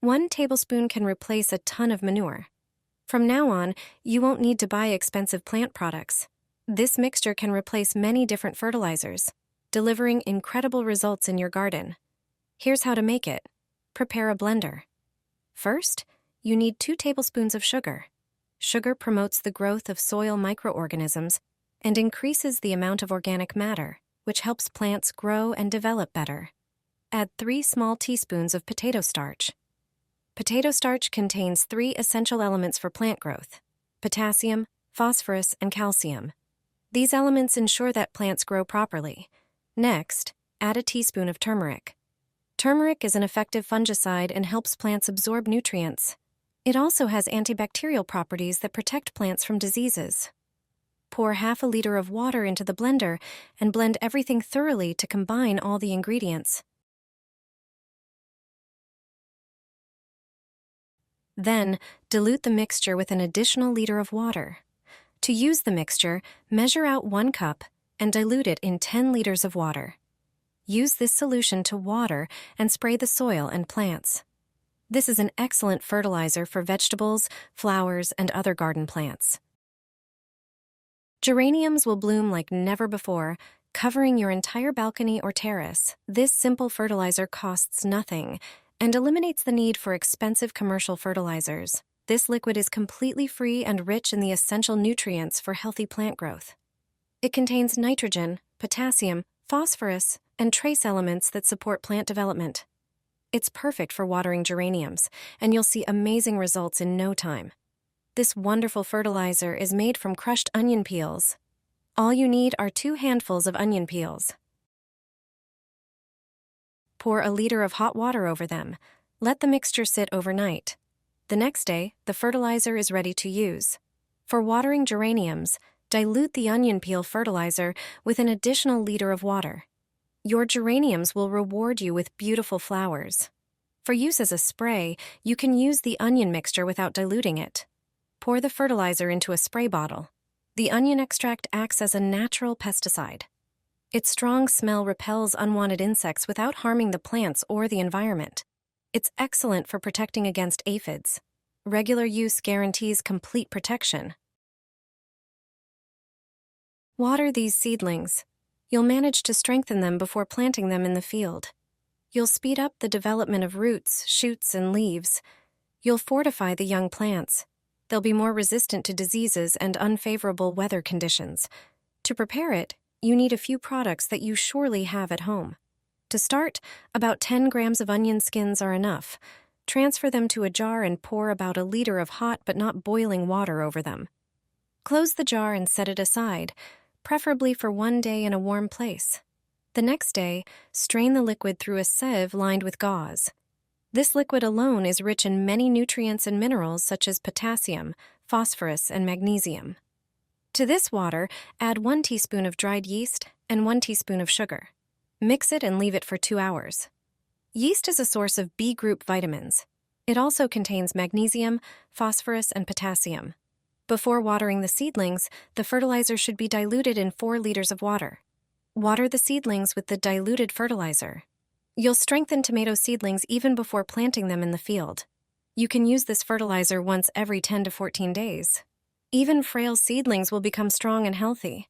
1 tablespoon can replace a ton of manure. From now on, you won't need to buy expensive plant products. This mixture can replace many different fertilizers, delivering incredible results in your garden. Here's how to make it. Prepare a blender. First, you need 2 tablespoons of sugar. Sugar promotes the growth of soil microorganisms and increases the amount of organic matter, which helps plants grow and develop better. Add 3 small teaspoons of potato starch. Potato starch contains 3 essential elements for plant growth: potassium, phosphorus, and calcium. These elements ensure that plants grow properly. Next, add a teaspoon of turmeric. Turmeric is an effective fungicide and helps plants absorb nutrients. It also has antibacterial properties that protect plants from diseases. Pour half a liter of water into the blender and blend everything thoroughly to combine all the ingredients. Then, dilute the mixture with an additional liter of water. To use the mixture, measure out 1 cup and dilute it in 10 liters of water. Use this solution to water and spray the soil and plants. This is an excellent fertilizer for vegetables, flowers, and other garden plants. Geraniums will bloom like never before, covering your entire balcony or terrace. This simple fertilizer costs nothing and eliminates the need for expensive commercial fertilizers. This liquid is completely free and rich in the essential nutrients for healthy plant growth. It contains nitrogen, potassium, phosphorus, and trace elements that support plant development. It's perfect for watering geraniums, and you'll see amazing results in no time. This wonderful fertilizer is made from crushed onion peels. All you need are 2 handfuls of onion peels. Pour a liter of hot water over them. Let the mixture sit overnight. The next day, the fertilizer is ready to use. For watering geraniums, dilute the onion peel fertilizer with an additional liter of water. Your geraniums will reward you with beautiful flowers. For use as a spray, you can use the onion mixture without diluting it. Pour the fertilizer into a spray bottle. The onion extract acts as a natural pesticide. Its strong smell repels unwanted insects without harming the plants or the environment. It's excellent for protecting against aphids. Regular use guarantees complete protection. Water these seedlings. You'll manage to strengthen them before planting them in the field. You'll speed up the development of roots, shoots, and leaves. You'll fortify the young plants. They'll be more resistant to diseases and unfavorable weather conditions. To prepare it, you need a few products that you surely have at home. To start, about 10 grams of onion skins are enough. Transfer them to a jar and pour about a liter of hot but not boiling water over them. Close the jar and set it aside, preferably for 1 day in a warm place. The next day, strain the liquid through a sieve lined with gauze. This liquid alone is rich in many nutrients and minerals such as potassium, phosphorus, and magnesium. To this water, add 1 teaspoon of dried yeast and 1 teaspoon of sugar. Mix it and leave it for 2 hours. Yeast is a source of B group vitamins. It also contains magnesium, phosphorus, and potassium. Before watering the seedlings, the fertilizer should be diluted in 4 liters of water. Water the seedlings with the diluted fertilizer. You'll strengthen tomato seedlings even before planting them in the field. You can use this fertilizer once every 10 to 14 days. Even frail seedlings will become strong and healthy.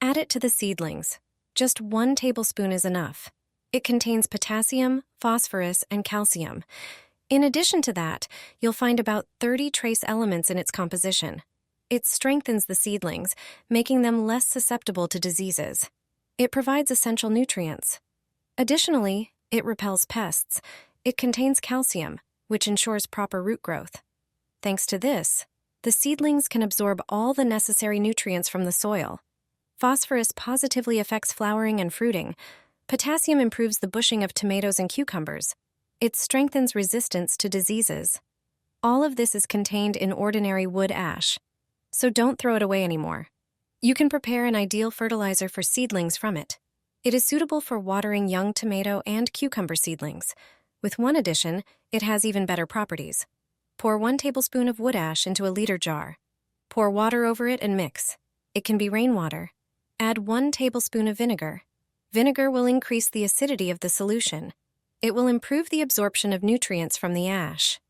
Add it to the seedlings. Just 1 tablespoon is enough. It contains potassium, phosphorus, and calcium. In addition to that, you'll find about 30 trace elements in its composition. It strengthens the seedlings, making them less susceptible to diseases. It provides essential nutrients. Additionally, it repels pests. It contains calcium, which ensures proper root growth. Thanks to this, the seedlings can absorb all the necessary nutrients from the soil. Phosphorus positively affects flowering and fruiting. Potassium improves the bushing of tomatoes and cucumbers. It strengthens resistance to diseases. All of this is contained in ordinary wood ash, so don't throw it away anymore. You can prepare an ideal fertilizer for seedlings from it. It is suitable for watering young tomato and cucumber seedlings. With one addition, it has even better properties. Pour 1 tablespoon of wood ash into a liter jar. Pour water over it and mix. It can be rainwater. Add 1 tablespoon of vinegar. Vinegar will increase the acidity of the solution. It will improve the absorption of nutrients from the ash.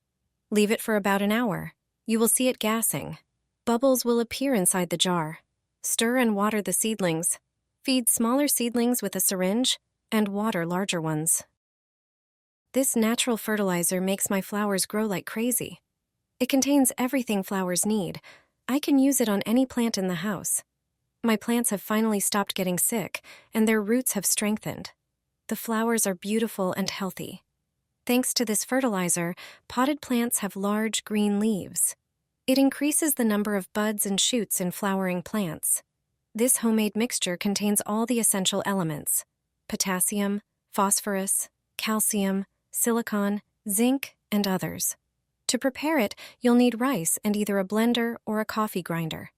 Leave it for about an hour. You will see it gassing. Bubbles will appear inside the jar. Stir and water the seedlings. Feed smaller seedlings with a syringe and water larger ones. This natural fertilizer makes my flowers grow like crazy. It contains everything flowers need. I can use it on any plant in the house. My plants have finally stopped getting sick, and their roots have strengthened. The flowers are beautiful and healthy. Thanks to this fertilizer, potted plants have large green leaves. It increases the number of buds and shoots in flowering plants. This homemade mixture contains all the essential elements: potassium, phosphorus, calcium, silicon, zinc, and others. To prepare it, you'll need rice and either a blender or a coffee grinder.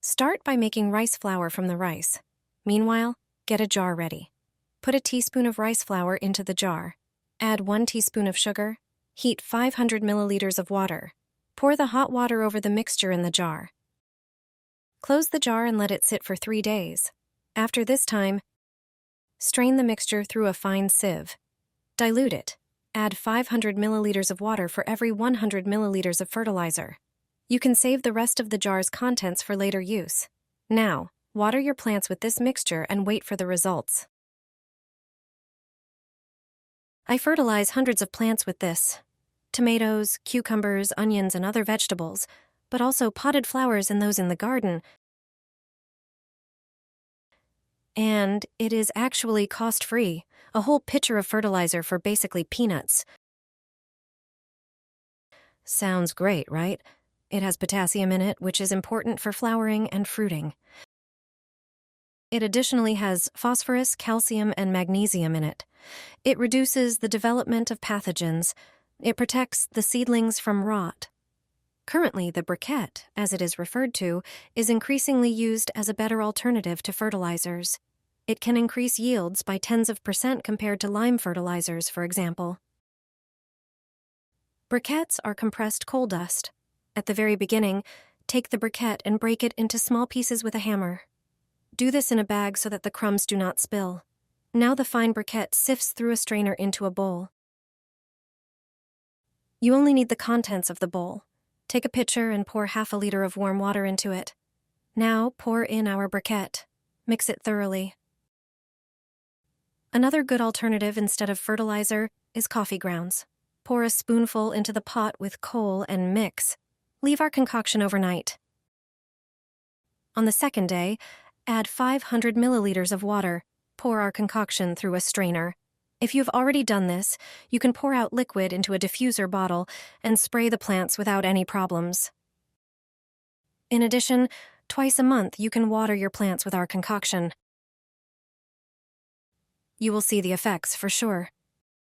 Start by making rice flour from the rice. Meanwhile, get a jar ready. Put a teaspoon of rice flour into the jar. Add 1 teaspoon of sugar. Heat 500 milliliters of water. Pour the hot water over the mixture in the jar. Close the jar and let it sit for 3 days. After this time, strain the mixture through a fine sieve. Dilute it. Add 500 milliliters of water for every 100 milliliters of fertilizer. You can save the rest of the jar's contents for later use. Now, water your plants with this mixture and wait for the results. I fertilize hundreds of plants with this: tomatoes, cucumbers, onions, and other vegetables, but also potted flowers and those in the garden. And it is actually cost-free, a whole pitcher of fertilizer for basically peanuts. Sounds great, right? It has potassium in it, which is important for flowering and fruiting. It additionally has phosphorus, calcium, and magnesium in it. It reduces the development of pathogens. It protects the seedlings from rot. Currently, the briquette, as it is referred to, is increasingly used as a better alternative to fertilizers. It can increase yields by tens of % compared to lime fertilizers, for example. Briquettes are compressed coal dust. At the very beginning, take the briquette and break it into small pieces with a hammer. Do this in a bag so that the crumbs do not spill. Now the fine briquette sifts through a strainer into a bowl. You only need the contents of the bowl. Take a pitcher and pour half a liter of warm water into it. Now pour in our briquette. Mix it thoroughly. Another good alternative instead of fertilizer is coffee grounds. Pour a spoonful into the pot with coal and mix. Leave our concoction overnight. On the second day, add 500 milliliters of water. Pour our concoction through a strainer. If you've already done this, you can pour out liquid into a diffuser bottle and spray the plants without any problems. In addition, twice a month you can water your plants with our concoction. You will see the effects for sure.